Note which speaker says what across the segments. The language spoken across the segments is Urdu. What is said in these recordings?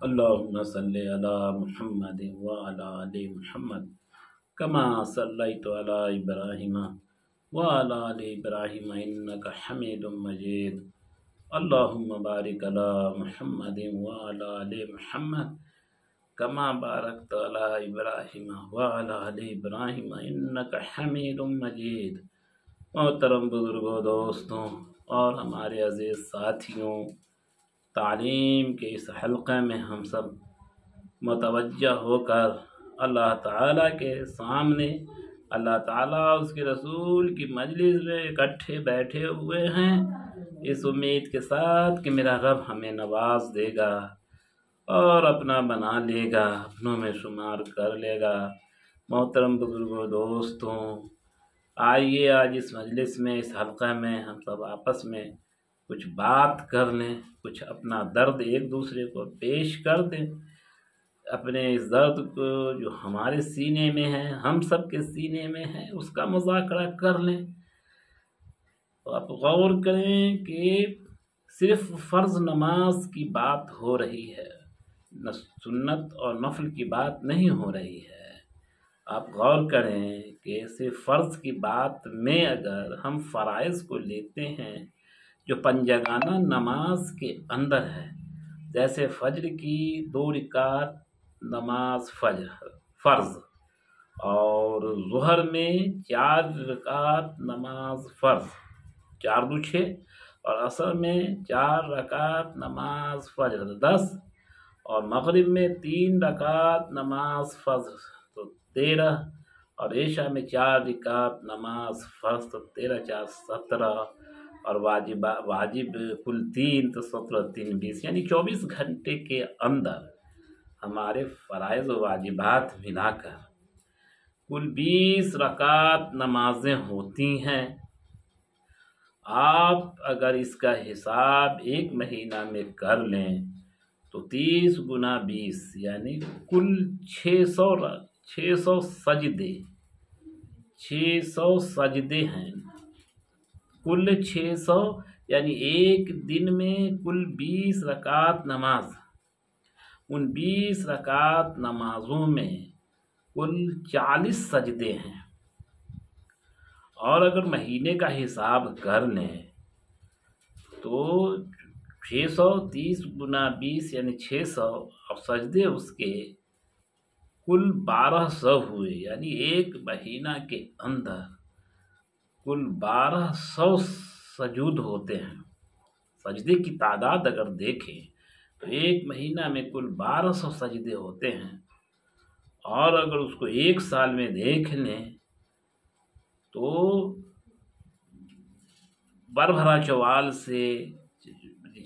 Speaker 1: اللهم صل على محمد وعلى آل محمد كما صليت على إبراهيم وعلى آل إبراهيم إنك حميد مجيد اللهم بارك على محمد وعلى آل محمد كما باركت على إبراهيم وعلى آل إبراهيم إنك حميد مجيد۔ محترم بزرگوں، دوستوں اور ہمارے عزیز ساتھیوں، تعلیم کے اس حلقے میں ہم سب متوجہ ہو کر اللہ تعالیٰ کے سامنے، اللہ تعالیٰ اس کے رسول کی مجلس میں اکٹھے بیٹھے ہوئے ہیں، اس امید کے ساتھ کہ میرا رب ہمیں نواز دے گا اور اپنا بنا لے گا، اپنوں میں شمار کر لے گا۔ محترم بزرگوں، دوستوں، آئیے آج اس مجلس میں، اس حلقہ میں ہم سب آپس میں کچھ بات کر لیں، کچھ اپنا درد ایک دوسرے کو پیش کر دیں، اپنے اس درد کو جو ہمارے سینے میں ہے، ہم سب کے سینے میں ہے، اس کا مذاکرہ کر لیں۔ تو آپ غور کریں کہ صرف فرض نماز کی بات ہو رہی ہے، سنت اور نفل کی بات نہیں ہو رہی ہے۔ آپ غور کریں کہ صرف فرض کی بات میں اگر ہم فرائض کو لیتے ہیں جو پنجگانہ نماز کے اندر ہے، جیسے فجر کی 2 رکعت نماز فرض، اور ظہر میں 4 رکعت نماز فرض، 4 دو 6، اور عصر میں 4 رکعت نماز فجر 10، اور مغرب میں 3 رکعت نماز فجر تو 13، اور عشاء میں 4 رکعت نماز فرض تو 13 4 17، اور واجب کل 3 تو 17 3 20، یعنی 24 گھنٹے کے اندر ہمارے فرائض و واجبات ملا کر کل 20 رکعت نمازیں ہوتی ہیں۔ آپ اگر اس کا حساب 1 مہینہ میں کر لیں تو 30 گنا 20 یعنی کل 600 سجدے ہیں، کل 600، یعنی ایک دن میں کل 20 رکعت نماز، ان 20 رکعت نمازوں میں کل 40 سجدے ہیں۔ اور اگر مہینے کا حساب کر لیں تو 630 گنا 20 یعنی 600، اور سجدے اس کے کل 1200 ہوئے، یعنی ایک مہینہ کے اندر کل 1200 سجود ہوتے ہیں۔ سجدے کی تعداد اگر دیکھیں تو ایک مہینہ میں کل 1200 سجدے ہوتے ہیں، اور اگر اس کو 1 سال میں دیکھ لیں تو بربھرا چوال سے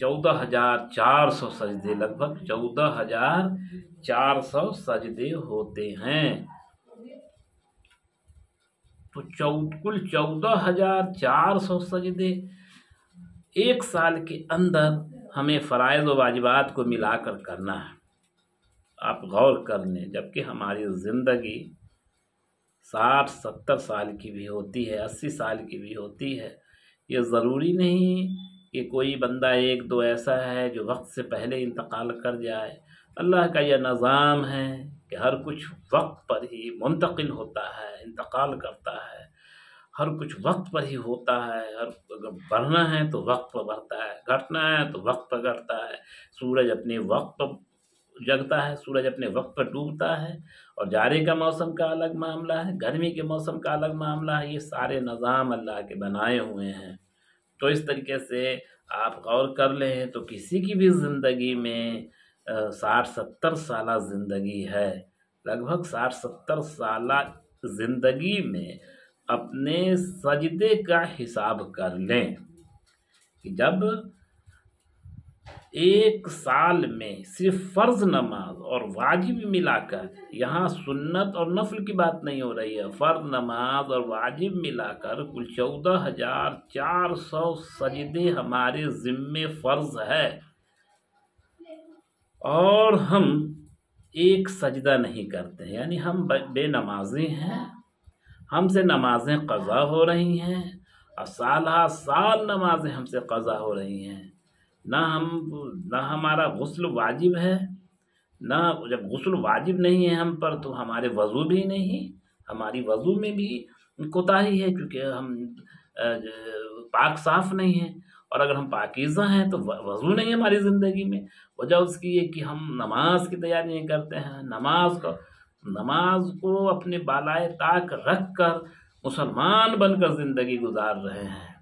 Speaker 1: 14,400 سجدے، لگ بھگ 14,400 سجدے ہوتے ہیں۔ تو کل 14,400 سجدے 1 سال کے اندر ہمیں فرائض و واجبات کو ملا کر کرنا ہے۔ آپ غور کر لیں، جبکہ ہماری زندگی 60-70 سال کی بھی ہوتی ہے، 80 سال کی بھی ہوتی ہے۔ یہ ضروری نہیں کہ کوئی بندہ 1-2 ایسا ہے جو وقت سے پہلے انتقال کر جائے۔ اللہ کا یہ نظام ہے کہ ہر کچھ وقت پر ہی منتقل ہوتا ہے، انتقال کرتا ہے، ہر کچھ وقت پر ہی ہوتا ہے۔ اگر بڑھنا ہے تو وقت پر بڑھتا ہے، گھٹنا ہے تو وقت پر گھٹتا ہے۔ سورج اپنے وقت پر جگتا ہے، سورج اپنے وقت پر ڈوبتا ہے، اور جاڑے کا موسم کا الگ معاملہ ہے، گرمی کے موسم کا الگ معاملہ ہے۔ یہ سارے نظام اللہ کے بنائے ہوئے ہیں۔ تو اس طریقے سے آپ غور کر لیں تو کسی کی بھی زندگی میں 60-70 سالہ زندگی ہے، لگ بھگ 60-70 سالہ زندگی میں اپنے سجدے کا حساب کر لیں کہ جب 1 سال میں صرف فرض نماز اور واجب ملا کر، یہاں سنت اور نفل کی بات نہیں ہو رہی ہے، فرض نماز اور واجب ملا کر کل 14,400 سجدے ہمارے ذمے فرض ہے، اور ہم 1 سجدہ نہیں کرتے، یعنی ہم بے نمازی ہیں، ہم سے نمازیں قضا ہو رہی ہیں، اور سالہ سال نمازیں ہم سے قضا ہو رہی ہیں۔ نہ ہمارا غسل واجب ہے، نہ جب غسل واجب نہیں ہے ہم پر تو ہمارے وضو بھی نہیں، ہماری وضو میں بھی کوتاہی ہے کیونکہ ہم پاک صاف نہیں ہیں، اور اگر ہم پاکیزہ ہیں تو وضو نہیں ہے ہماری زندگی میں۔ وجہ اس کی ہے کہ ہم نماز کی تیاری نہیں کرتے ہیں، نماز کو اپنے بالائے طاق رکھ کر مسلمان بن کر زندگی گزار رہے ہیں،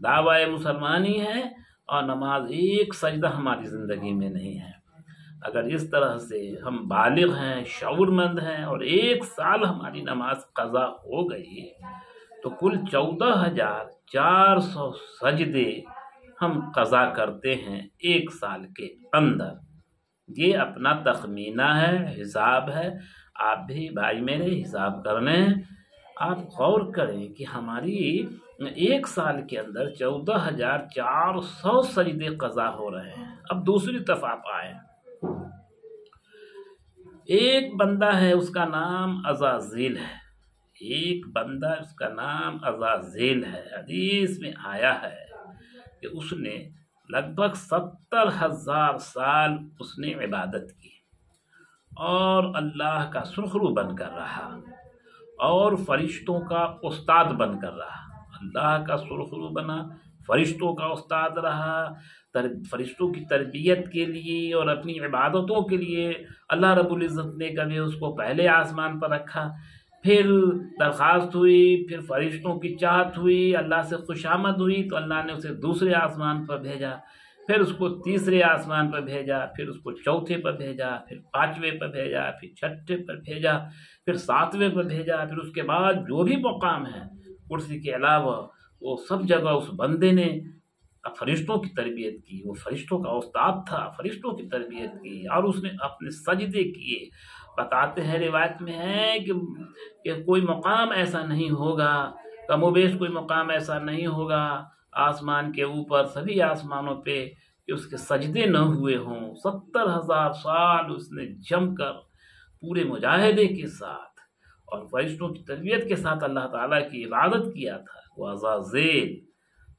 Speaker 1: دعوی مسلمانی ہے اور نماز ایک سجدہ ہماری زندگی میں نہیں ہے۔ اگر اس طرح سے ہم بالغ ہیں، شعور مند ہیں، اور 1 سال ہماری نماز قضا ہو گئی تو کل 14,400 سجدے ہم قضا کرتے ہیں 1 سال کے اندر۔ یہ اپنا تخمینہ ہے، حساب ہے، آپ بھی بھائی میرے حساب کر لیں۔ آپ غور کریں کہ ہماری 1 سال کے اندر 14,400 سجدے قضا ہو رہے ہیں۔ اب دوسری طرف آپ آئیں، ایک بندہ ہے اس کا نام عزازیل ہے، ایک بندہ اس کا نام عزازیل ہے۔ حدیث میں آیا ہے کہ اس نے لگ بھگ 70,000 سال اس نے عبادت کی اور اللہ کا سرخرو بن کر رہا اور فرشتوں کا استاد بن کر رہا، اللہ کا سرخرو بنا، فرشتوں کا استاد رہا، فرشتوں کی تربیت کے لیے اور اپنی عبادتوں کے لیے اللہ رب العزت نے کبھی اس کو پہلے آسمان پر رکھا، پھر درخواست ہوئی، پھر فرشتوں کی چاہت ہوئی، اللہ سے خوشامد ہوئی تو اللہ نے اسے دوسرے آسمان پر بھیجا، پھر اس کو تیسرے آسمان پر بھیجا، پھر اس کو چوتھے پر بھیجا، پھر 5ویں پر بھیجا، پھر 6 پر بھیجا، پھر 7ویں پر بھیجا، پھر اس کے بعد جو بھی مقام ہے کرسی کے علاوہ وہ سب جگہ اس بندے نے فرشتوں کی تربیت کی، وہ فرشتوں کا استاد تھا، فرشتوں کی تربیت کی اور اس نے اپنے سجدے کیے۔ بتاتے ہیں روایت میں ہے کہ کوئی مقام ایسا نہیں ہوگا، کم و بیش کوئی مقام ایسا نہیں ہوگا آسمان کے اوپر، سبھی آسمانوں پہ کہ اس کے سجدے نہ ہوئے ہوں۔ 70,000 سال اس نے جم کر پورے مجاہدے کے ساتھ اور فرشتوں کی تربیت کے ساتھ اللہ تعالیٰ کی عبادت کیا تھا وہ عزازیل۔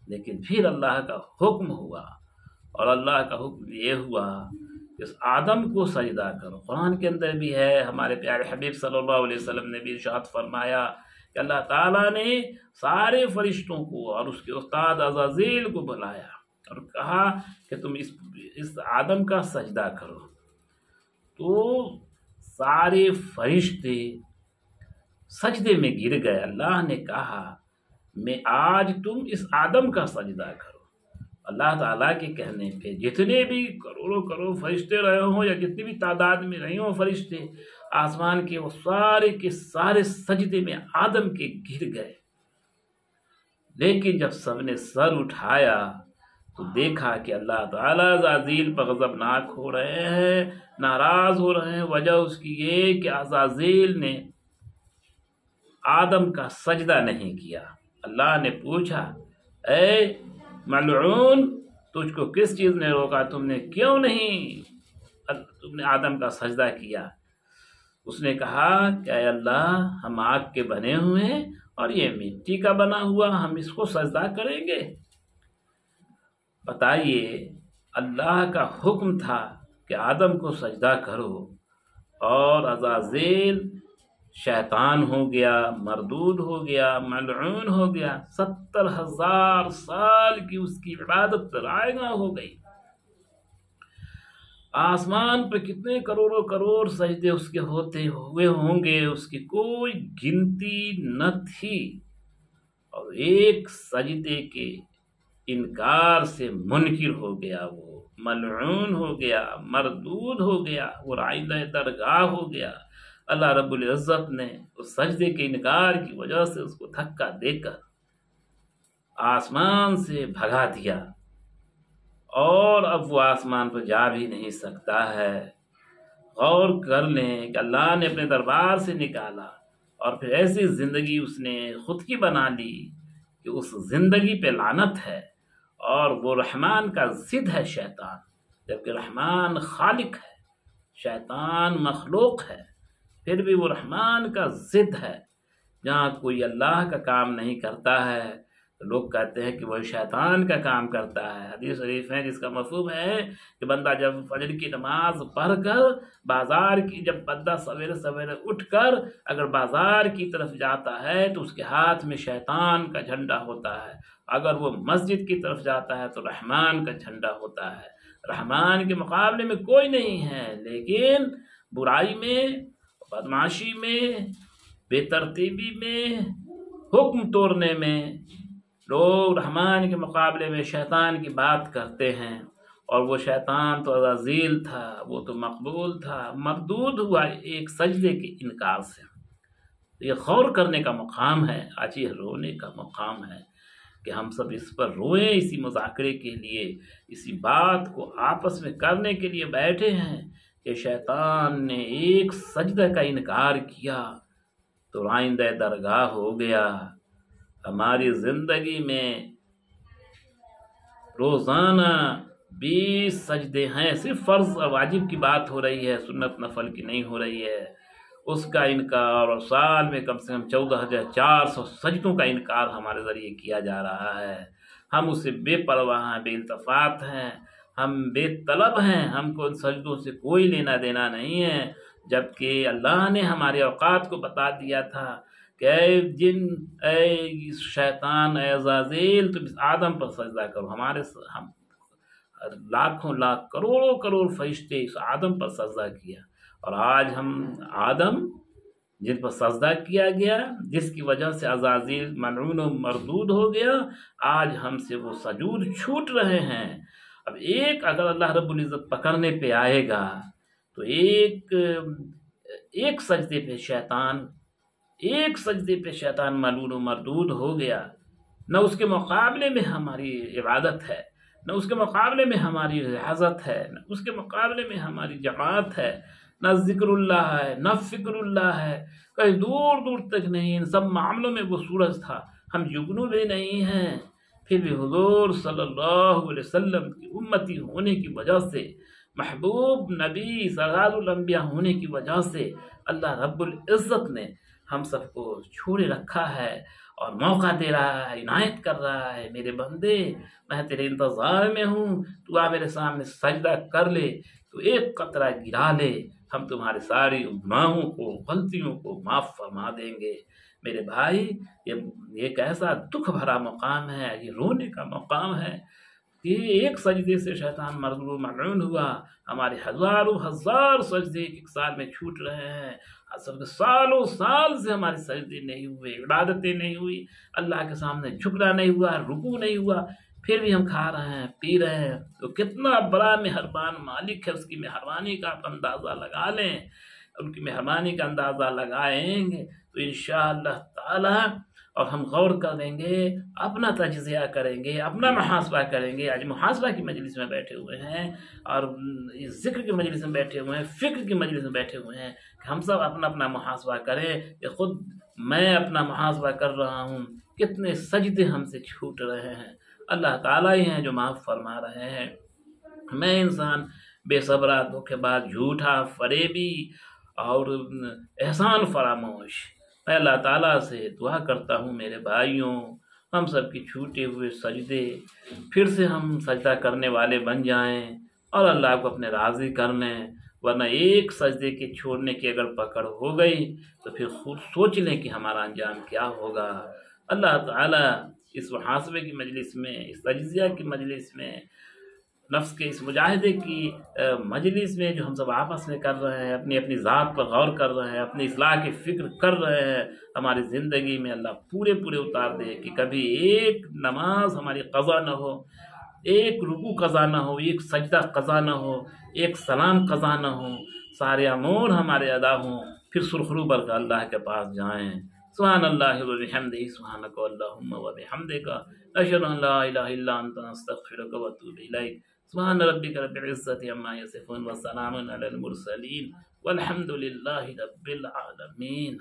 Speaker 1: لیکن پھر اللہ کا حکم ہوا اور اللہ کا حکم یہ ہوا کہ اس آدم کو سجدہ کرو۔ قرآن کے اندر بھی ہے، ہمارے پیارے حبیب صلی اللہ علیہ وسلم نے بھی ارشاد فرمایا کہ اللہ تعالیٰ نے سارے فرشتوں کو اور اس کے استاد عزازیل کو بلایا اور کہا کہ تم اس آدم کا سجدہ کرو، تو سارے فرشتے سجدے میں گر گئے۔ اللہ نے کہا میں آج تم اس آدم کا سجدہ کرو۔ اللہ تعالیٰ کے کہنے پہ جتنے بھی کروڑوں فرشتے رہے ہوں یا جتنی بھی تعداد میں رہے ہوں فرشتے آسمان کے، وہ سارے کے سارے سجدے میں آدم کے گر گئے۔ لیکن جب سب نے سر اٹھایا تو دیکھا کہ اللہ تعالیٰ عزازیل پر غضبناک ہو رہے ہیں، ناراض ہو رہے ہیں۔ وجہ اس کی یہ کہ عزازیل نے آدم کا سجدہ نہیں کیا۔ اللہ نے پوچھا اے ملعون، تجھ کو کس چیز نے روکا؟ تم نے کیوں نہیں تم نے آدم کا سجدہ کیا؟ اس نے کہا کہ اے اللہ، ہم آگ کے بنے ہوئے ہیں اور یہ مٹی کا بنا ہوا، ہم اس کو سجدہ کریں گے؟ بتائیے، اللہ کا حکم تھا کہ آدم کو سجدہ کرو اور عزازیل شیطان ہو گیا، مردود ہو گیا، ملعون ہو گیا، 70,000 سال کی اس کی عبادت رائگاں ہو گئی۔ آسمان پہ کتنے کروڑ سجدے اس کے ہوتے ہوئے ہوں گے، اس کی کوئی گنتی نہ تھی، اور ایک سجدے کے انکار سے منکر ہو گیا، وہ ملعون ہو گیا، مردود ہو گیا، وہ رائندہ درگاہ ہو گیا۔ اللہ رب العزت نے اس سجدے کے انکار کی وجہ سے اس کو دھکا دے کر آسمان سے بھگا دیا، اور اب وہ آسمان پر جا بھی نہیں سکتا ہے۔ غور کر لیں کہ اللہ نے اپنے دربار سے نکالا اور پھر ایسی زندگی اس نے خود کی بنا لی کہ اس زندگی پہ لعنت ہے، اور وہ رحمان کا ضد ہے شیطان، جبکہ رحمان خالق ہے، شیطان مخلوق ہے، پھر بھی وہ رحمان کا ضد ہے۔ جہاں کوئی اللہ کا کام نہیں کرتا ہے تو لوگ کہتے ہیں کہ وہ شیطان کا کام کرتا ہے۔ حدیث شریف ہے جس کا مفہوم ہے کہ بندہ جب فجر کی نماز پڑھ کر بازار کی، جب بندہ سویرے سویرے اٹھ کر اگر بازار کی طرف جاتا ہے تو اس کے ہاتھ میں شیطان کا جھنڈا ہوتا ہے، اگر وہ مسجد کی طرف جاتا ہے تو رحمان کا جھنڈا ہوتا ہے۔ رحمان کے مقابلے میں کوئی نہیں ہے، لیکن برائی میں، بدمعاشی میں، بے ترتیبی میں، حکم توڑنے میں لوگ رحمان کے مقابلے میں شیطان کی بات کرتے ہیں، اور وہ شیطان تو عزازیل تھا، وہ تو مقبول تھا، مردود ہوا ایک سجدے کے انکار سے۔ یہ غور کرنے کا مقام ہے، آج یہ رونے کا مقام ہے کہ ہم سب اس پر روئیں، اسی مذاکرے کے لیے، اسی بات کو آپس میں کرنے کے لیے بیٹھے ہیں کہ شیطان نے ایک سجدہ کا انکار کیا تو آئندہ درگاہ ہو گیا۔ ہماری زندگی میں روزانہ 20 سجدے ہیں، صرف فرض اور واجب کی بات ہو رہی ہے، سنت نفل کی نہیں ہو رہی ہے، اس کا انکار، اور سال میں کم سے کم 14,400 سجدوں کا انکار ہمارے ذریعے کیا جا رہا ہے۔ ہم اس سے بے پرواہ ہیں، بے التفات ہیں، ہم بے طلب ہیں، ہم کو ان سجدوں سے کوئی لینا دینا نہیں ہے، جبکہ اللہ نے ہمارے اوقات کو بتا دیا تھا کہ اے جن، اے شیطان، اے عزازیل، تم اس آدم پر سجدہ کرو۔ ہم لاکھوں لاکھ کروڑوں کروڑ فرشتے اس آدم پر سجدہ کیا، اور آج ہم آدم جن پر سجدہ کیا گیا، جس کی وجہ سے عزازیل ملعون و مردود ہو گیا، آج ہم سے وہ سجود چھوٹ رہے ہیں۔ اب اگر اللہ رب العزت پکڑنے پہ آئے گا تو ایک سجدے پہ شیطان ملعون و مردود ہو گیا، نہ اس کے مقابلے میں ہماری عبادت ہے، نہ اس کے مقابلے میں ہماری ریاضت ہے، نہ اس کے مقابلے میں ہماری جماعت ہے، نہ ذکر اللہ ہے، نہ فکر اللہ ہے، کہیں دور دور تک نہیں۔ ان سب معاملوں میں وہ سورج تھا، ہم جگنو بھی نہیں ہیں، پھر بھی حضور صلی اللہ علیہ وسلم کی امتی ہونے کی وجہ سے، محبوب نبی سراد الانبیاء ہونے کی وجہ سے اللہ رب العزت نے ہم سب کو چھوڑے رکھا ہے اور موقع دے رہا ہے، عنایت کر رہا ہے، میرے بندے میں تیرے انتظار میں ہوں، تو آ میرے سامنے سجدہ کر لے، تو ایک قطرہ گرا لے، ہم تمہارے ساری گناہوں کو، غلطیوں کو معاف فرما دیں گے۔ میرے بھائی، یہ ایک ایسا دکھ بھرا مقام ہے، یہ رونے کا مقام ہے کہ ایک سجدے سے شیطان مردود و ملعون ہوا، ہمارے ہزاروں ہزار سجدے ایک سال میں چھوٹ رہے ہیں، سالوں سال سے ہمارے سجدے نہیں ہوئے، عبادتیں نہیں ہوئی، اللہ کے سامنے جھکنا نہیں ہوا، رکوع نہیں ہوا، پھر بھی ہم کھا رہے ہیں، پی رہے ہیں۔ تو کتنا بڑا مہربان مالک ہے، اس کی مہربانی کا آپ اندازہ لگا لیں، ان کی مہربانی کا اندازہ لگائیں گے تو انشاءاللہ تعالی، اور ہم غور کریں گے، اپنا تجزیہ کریں گے، اپنا محاسبہ کریں گے۔ آج محاسبہ کی مجلس میں بیٹھے ہوئے ہیں، اور ذکر کی مجلس میں بیٹھے ہوئے ہیں، فکر کی مجلس میں بیٹھے ہوئے ہیں، کہ ہم سب اپنا اپنا محاسبہ کریں، کہ خود میں اپنا محاسبہ کر رہا ہوں، کتنے سجدے ہم سے چھوٹ رہے ہیں۔ اللہ تعالیٰ ہی ہیں جو معاف فرما رہے ہیں۔ میں انسان بے صبرا، دھوکے باز، جھوٹا، فریبی اور احسان فراموش، میں اللہ تعالیٰ سے دعا کرتا ہوں میرے بھائیوں، ہم سب کی چھوٹے ہوئے سجدے پھر سے ہم سجدہ کرنے والے بن جائیں اور اللہ کو اپنے راضی کر لیں، ورنہ ایک سجدے کے چھوڑنے کی اگر پکڑ ہو گئی تو پھر خود سوچ لیں کہ ہمارا انجام کیا ہوگا۔ اللہ تعالیٰ اس محاسبے کی مجلس میں، اس تجزیہ کی مجلس میں، نفس کے اس مجاہدے کی مجلس میں جو ہم سب آپس میں کر رہے ہیں، اپنی اپنی ذات پر غور کر رہے ہیں، اپنی اصلاح کی فکر کر رہے ہیں، ہماری زندگی میں اللہ پورے اتار دے کہ کبھی ایک نماز ہماری قضا نہ ہو، ایک رکوع قضا نہ ہو، ایک سجدہ قضا نہ ہو، ایک سلام قضا نہ ہو، سارے امور ہمارے ادا ہوں، پھر سرخرو بر کر اللہ کے پاس جائیں۔ سبحان اللہ و بحمدہ، سبحانک اللہم و بحمدک، اشہد ان لا الہ الا انت، استغفرک و اتوب الیک۔ سبحان ربک رب العزت عما یصفون وسلام علی المرسلین والحمد للہ رب العالمین۔